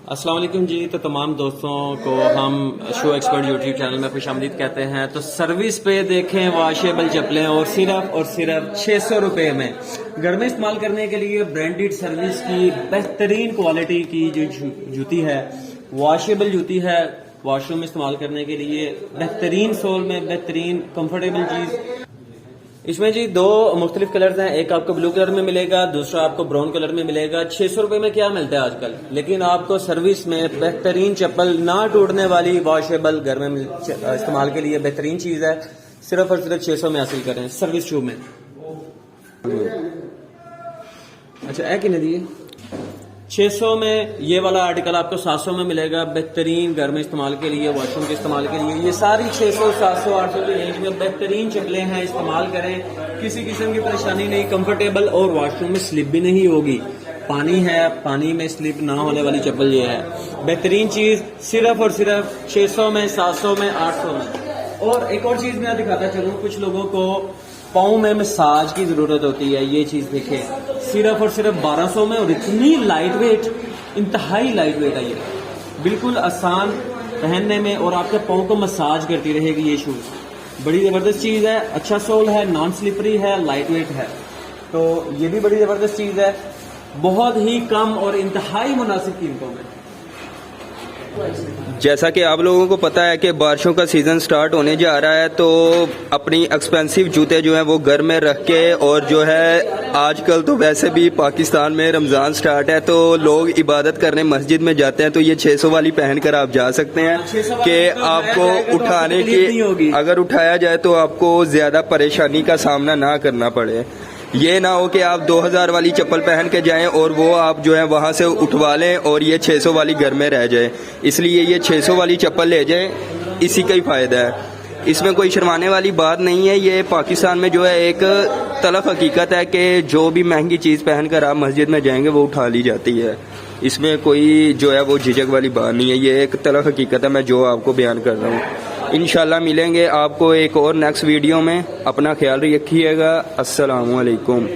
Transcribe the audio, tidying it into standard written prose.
अस्सलाम वालेकुम जी। तो तमाम दोस्तों को हम शो एक्सपर्ट यूट्यूब चैनल में खुशामदीद कहते हैं। तो सर्विस पे देखें वॉशेबल चप्पलें और सिर्फ 600 रुपये में घर में इस्तेमाल करने के लिए ब्रांडेड सर्विस की बेहतरीन क्वालिटी की जो जूती है, वॉशेबल जूती है, वॉशरूम में इस्तेमाल करने के लिए बेहतरीन सोल में बेहतरीन कंफर्टेबल चीज। इसमें जी दो मुख्तलिफ कलर्स हैं, एक आपको ब्लू कलर में मिलेगा, दूसरा आपको ब्राउन कलर में मिलेगा। 600 रुपए में क्या मिलता है आजकल, लेकिन आपको सर्विस में बेहतरीन चप्पल ना टूटने वाली वॉशेबल घर में इस्तेमाल के लिए बेहतरीन चीज है। सिर्फ और सिर्फ 600 में हासिल करें सर्विस शू में। अच्छा है कि नहीं दिए 600 में ये वाला आर्टिकल आपको 700 में मिलेगा। बेहतरीन घर में इस्तेमाल के लिए, वॉशरूम के इस्तेमाल के लिए ये सारी 600, 700, 800 की रेंज में बेहतरीन चप्पलें हैं। इस्तेमाल करें, किसी किस्म की परेशानी नहीं, कंफर्टेबल और वॉशरूम में स्लिप भी नहीं होगी। पानी है, पानी में स्लिप ना होने वाली चप्पल ये है। बेहतरीन चीज सिर्फ और सिर्फ 600 में, 700 में, 800 में। और एक और चीज मैं दिखाता चलूं, कुछ लोगों को पाँव में मसाज की जरूरत होती है। ये चीज देखें, सिर्फ और सिर्फ 1200 में, और इतनी लाइट वेट, इंतहाई लाइट वेट है ये, बिल्कुल आसान पहनने में, और आपके पाँव को मसाज करती रहेगी ये शूज। बड़ी जबरदस्त चीज है, अच्छा सोल है, नॉन स्लिपरी है, लाइट वेट है, तो ये भी बड़ी जबरदस्त चीज है। बहुत ही कम और इंतहाई मुनासिब कीमतों में। जैसा कि आप लोगों को पता है कि बारिशों का सीज़न स्टार्ट होने जा रहा है, तो अपनी एक्सपेंसिव जूते जो हैं वो घर में रख के, और जो है आजकल तो वैसे भी पाकिस्तान में रमज़ान स्टार्ट है तो लोग इबादत करने मस्जिद में जाते हैं, तो ये 600 वाली पहन कर आप जा सकते हैं कि आपको उठाने की, अगर उठाया जाए तो आपको ज़्यादा परेशानी का सामना ना करना पड़े। ये ना हो कि आप 2000 वाली चप्पल पहन के जाएं और वो आप जो है वहाँ से उठवा लें और ये 600 वाली घर में रह जाए। इसलिए ये 600 वाली चप्पल ले जाएं, इसी का ही फ़ायदा है। इसमें कोई शर्माने वाली बात नहीं है। ये पाकिस्तान में जो है एक तलख हकीकत है कि जो भी महंगी चीज़ पहन कर आप मस्जिद में जाएंगे वो उठा ली जाती है। इसमें कोई जो है वो झिझक वाली बात नहीं है, ये एक तलख हकीकत है, मैं जो आपको बयान कर रहा हूँ। इंशाल्लाह मिलेंगे आपको एक और नेक्स्ट वीडियो में। अपना ख्याल रखिएगा। अस्सलामु अलैकुम।